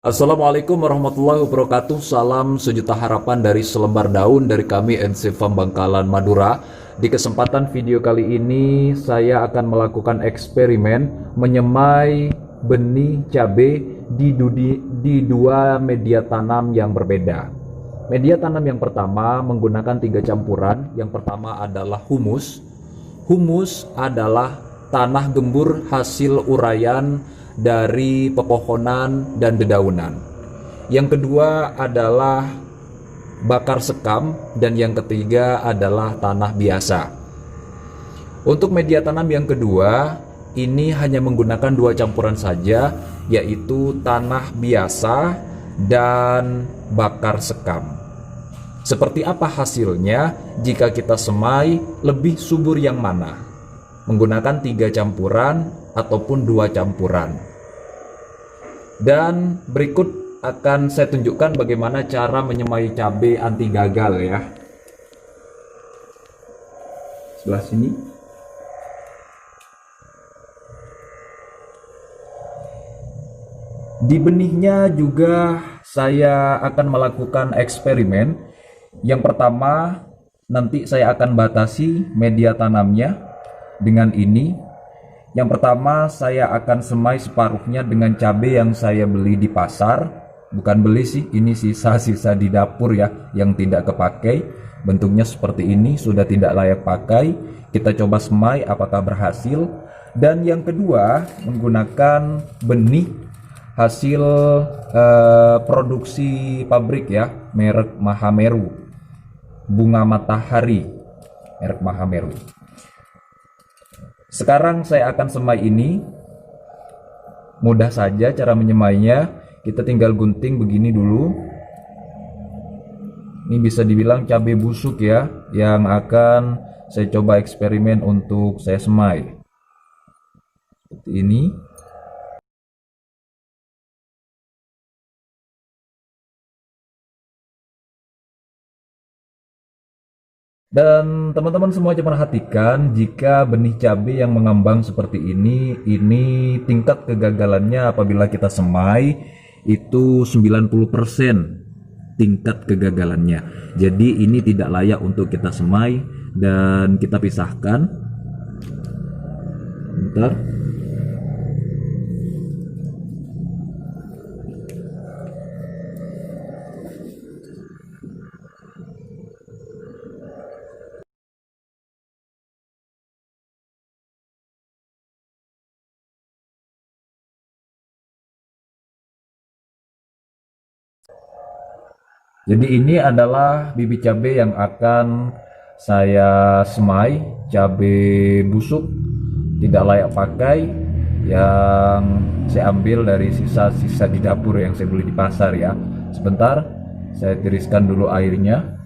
Assalamualaikum warahmatullahi wabarakatuh. Salam sejuta harapan dari selembar daun dari kami NC Farm Bangkalan Madura. Di kesempatan video kali ini saya akan melakukan eksperimen menyemai benih cabai di dua media tanam yang berbeda. Media tanam yang pertama menggunakan 3 campuran. Yang pertama adalah humus. Humus adalah tanah gembur hasil uraian dari pepohonan dan dedaunan. Yang kedua adalah bakar sekam, dan yang ketiga adalah tanah biasa. Untuk media tanam yang kedua, ini hanya menggunakan 2 campuran saja, yaitu tanah biasa dan bakar sekam. Seperti apa hasilnya jika kita semai, lebih subur yang mana? Menggunakan 3 campuran ataupun 2 campuran. Dan berikut akan saya tunjukkan bagaimana cara menyemai cabai anti gagal ya. Sebelah sini. Di benihnya juga saya akan melakukan eksperimen. Yang pertama, nanti saya akan batasi media tanamnya dengan ini. Yang pertama, saya akan semai separuhnya dengan cabai yang saya beli di pasar. Bukan beli sih, ini sisa-sisa di dapur ya, yang tidak kepakai. Bentuknya seperti ini, sudah tidak layak pakai. Kita coba semai apakah berhasil. Dan yang kedua, menggunakan benih hasil produksi pabrik ya, merek Mahameru, bunga matahari, merek Mahameru. Sekarang saya akan semai ini. Mudah saja cara menyemainya. Kita tinggal gunting begini dulu. Ini bisa dibilang cabai busuk ya, yang akan saya coba eksperimen untuk saya semai. Seperti ini. Dan teman-teman semua coba perhatikan, jika benih cabai yang mengambang seperti ini tingkat kegagalannya apabila kita semai itu 90% tingkat kegagalannya. Jadi ini tidak layak untuk kita semai dan kita pisahkan. Bentar. Jadi ini adalah bibit cabai yang akan saya semai, cabai busuk, tidak layak pakai, yang saya ambil dari sisa-sisa di dapur yang saya beli di pasar ya. Sebentar, saya tiriskan dulu airnya.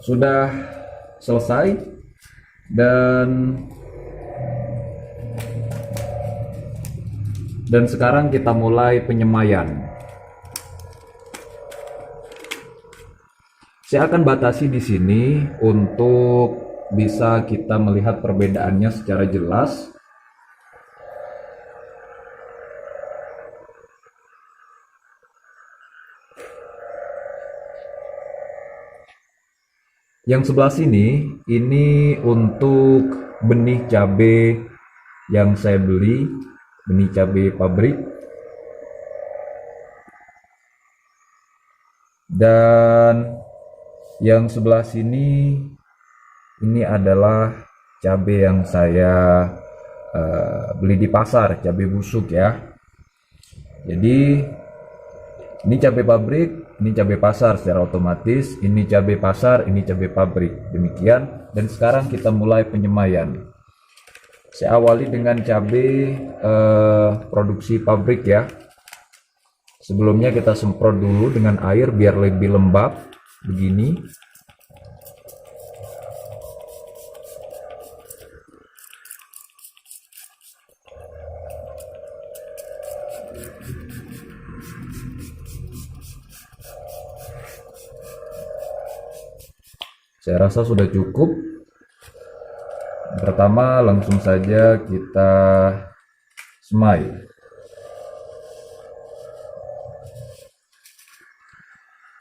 Sudah selesai, dan sekarang kita mulai penyemaian. Saya akan batasi di sini untuk bisa kita melihat perbedaannya secara jelas. Yang sebelah sini, ini untuk benih cabai yang saya beli, benih cabai pabrik. Dan yang sebelah sini, ini adalah cabai yang saya beli di pasar, cabai busuk ya. Jadi ini cabai pabrik, ini cabai pasar secara otomatis, ini cabai pasar, ini cabai pabrik. Demikian, dan sekarang kita mulai penyemaian. Saya awali dengan cabai produksi pabrik ya. Sebelumnya kita semprot dulu dengan air biar lebih lembab, begini. Saya rasa sudah cukup. Pertama langsung saja kita semai.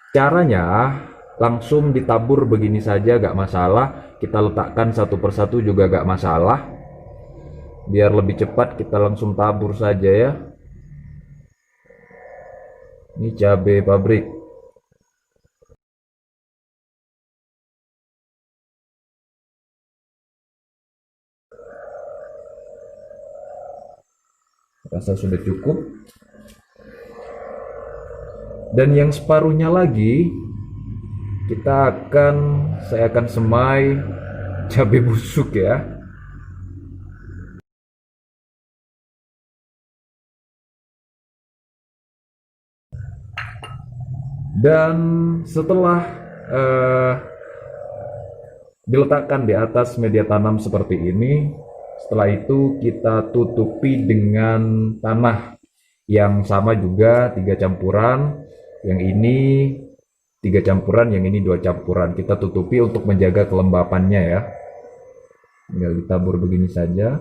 Caranya langsung ditabur begini saja, gak masalah. Kita letakkan satu persatu juga gak masalah. Biar lebih cepat kita langsung tabur saja ya. Ini cabai pabrik. Rasa sudah cukup. Dan yang separuhnya lagi saya akan semai cabai busuk ya. Dan setelah diletakkan di atas media tanam seperti ini, setelah itu kita tutupi dengan tanah yang sama juga 3 campuran. Yang ini 3 campuran, yang ini 2 campuran. Kita tutupi untuk menjaga kelembapannya ya. Tinggal ditabur begini saja.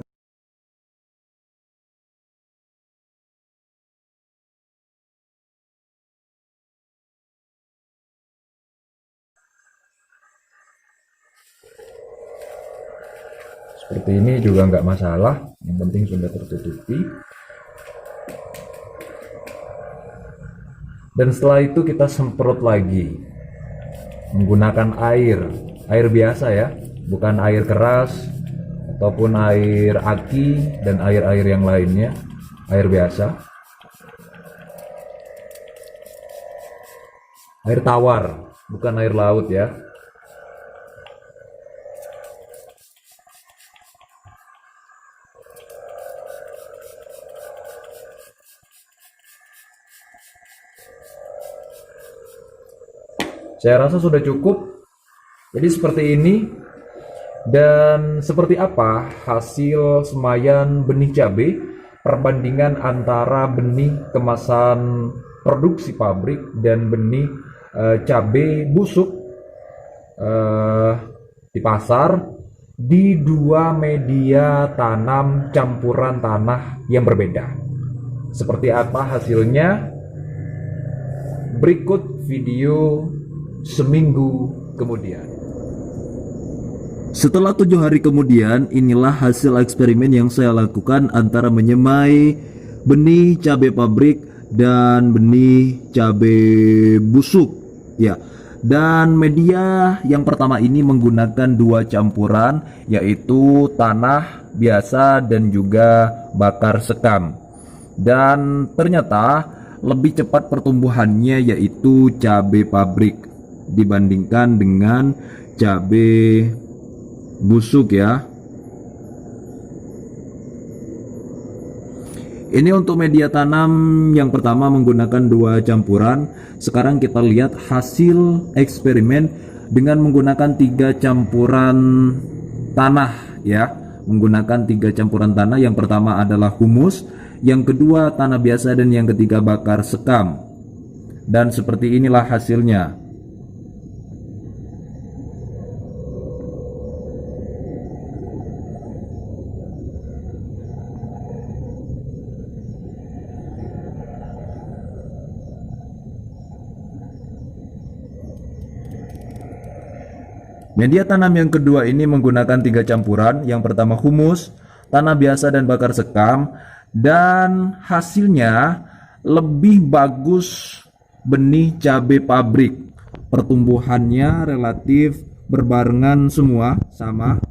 Seperti ini juga nggak masalah, yang penting sudah tertutupi. Dan setelah itu kita semprot lagi menggunakan air biasa ya, bukan air keras ataupun air aki dan air-air yang lainnya, air biasa, air tawar, bukan air laut ya. Saya rasa sudah cukup. Jadi seperti ini. Dan seperti apa hasil semaian benih cabai, perbandingan antara benih kemasan produksi pabrik dan benih cabai busuk di pasar di 2 media tanam campuran tanah yang berbeda. Seperti apa hasilnya? Berikut video seminggu kemudian. Setelah 7 hari kemudian, inilah hasil eksperimen yang saya lakukan antara menyemai benih cabai pabrik dan benih cabai busuk ya. Dan media yang pertama ini menggunakan 2 campuran, yaitu tanah biasa dan juga bakar sekam. Dan ternyata lebih cepat pertumbuhannya yaitu cabai pabrik dibandingkan dengan cabai busuk ya. Ini untuk media tanam yang pertama menggunakan 2 campuran. Sekarang kita lihat hasil eksperimen dengan menggunakan 3 campuran tanah ya. Menggunakan 3 campuran tanah. Yang pertama adalah humus, yang kedua tanah biasa, dan yang ketiga bakar sekam. Dan seperti inilah hasilnya. Media tanam yang kedua ini menggunakan 3 campuran. Yang pertama humus, tanah biasa, dan bakar sekam. Dan hasilnya lebih bagus benih cabai pabrik. Pertumbuhannya relatif berbarengan semua, sama.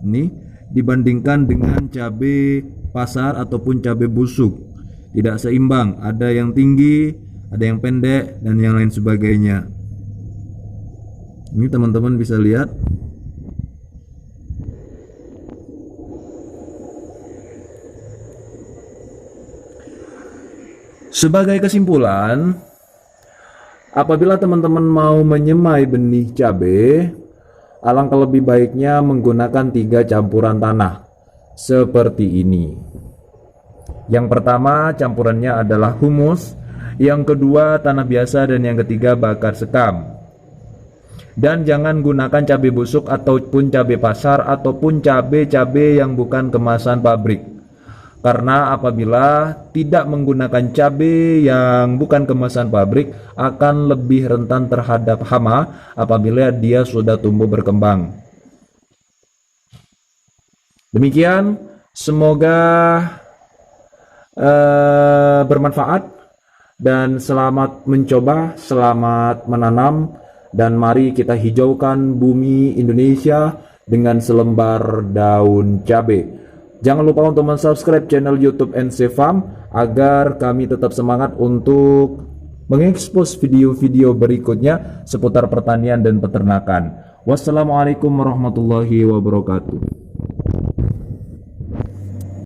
Ini dibandingkan dengan cabai pasar ataupun cabai busuk. Tidak seimbang, ada yang tinggi, ada yang pendek, dan yang lain sebagainya. Ini teman-teman bisa lihat. Sebagai kesimpulan, apabila teman-teman mau menyemai benih cabai, alangkah lebih baiknya menggunakan 3 campuran tanah seperti ini. Yang pertama campurannya adalah humus, yang kedua tanah biasa, dan yang ketiga bakar sekam. Dan jangan gunakan cabai busuk ataupun cabai pasar ataupun cabai-cabai yang bukan kemasan pabrik. Karena apabila tidak menggunakan cabai yang bukan kemasan pabrik akan lebih rentan terhadap hama apabila dia sudah tumbuh berkembang. Demikian, semoga bermanfaat dan selamat mencoba, selamat menanam, dan mari kita hijaukan bumi Indonesia dengan selembar daun cabai. Jangan lupa untuk subscribe channel YouTube NC Farm agar kami tetap semangat untuk mengekspos video-video berikutnya seputar pertanian dan peternakan. Wassalamualaikum warahmatullahi wabarakatuh.